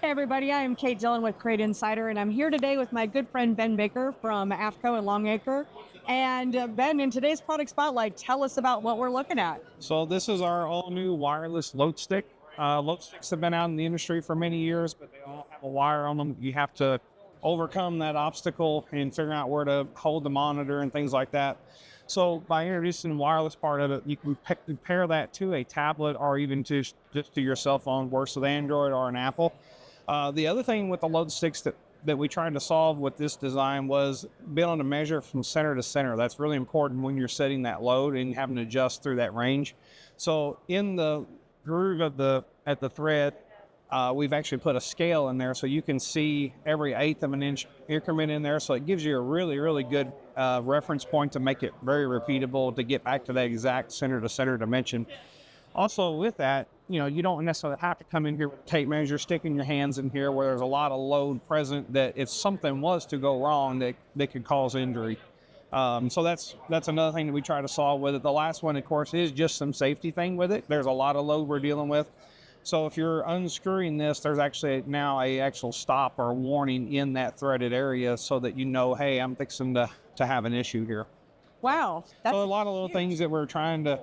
Hey everybody, I am Kate Dillon with Crate Insider, and I'm here today with my good friend Ben Baker from AFCO and Longacre. And Ben, in today's product spotlight, tell us about what we're looking at. So this is our all-new wireless load stick. Load sticks have been out in the industry for many years, but they all have a wire on them. You have to overcome that obstacle and figure out where to hold the monitor and things like that. So by introducing the wireless part of it, you can pair that to a tablet or even just to your cell phone, works with Android or an Apple. The other thing with the load sticks that we tried to solve with this design was being able to measure from center to center. That's really important when you're setting that load and having to adjust through that range. So in the groove at the thread, we've actually put a scale in there so you can see every 1/8 of an inch increment in there. So it gives you a really, really good reference point to make it very repeatable to get back to that exact center to center dimension. Also with that, you don't necessarily have to come in here with a tape measure, sticking your hands in here where there's a lot of load present that if something was to go wrong, that could cause injury. So that's another thing that we try to solve with it. The last one, of course, is just some safety thing with it. There's a lot of load we're dealing with. So if you're unscrewing this, there's actually now a actual stop or warning in that threaded area so that hey, I'm fixing to have an issue here. Wow. That's so a lot of little things that we're trying to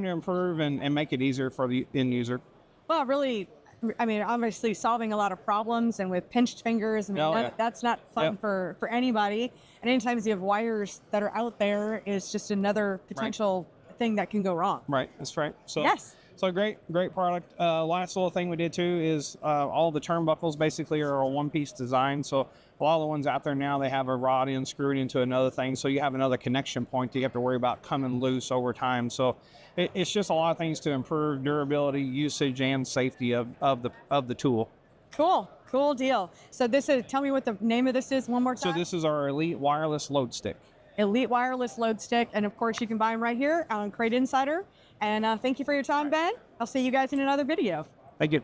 improve and make it easier for the end user. Well, really, I mean, obviously solving a lot of problems and with pinched fingers, that's not fun for anybody. And anytime you have wires that are out there is just another potential thing that can go wrong. Right, that's right. So, yes. So great product. Last little thing we did too is all the turnbuckles basically are a one-piece design. So a lot of the ones out there now, they have a rod in screwed into another thing. So you have another connection point that you have to worry about coming loose over time. So it's just a lot of things to improve durability, usage, and safety of the tool. Cool deal. So tell me what the name of this is one more time. So this is our Elite Wireless Load Stick. Elite Wireless Load Stick. And of course you can buy them right here on Crate Insider. And thank you for your time, Ben. I'll see you guys in another video. Thank you.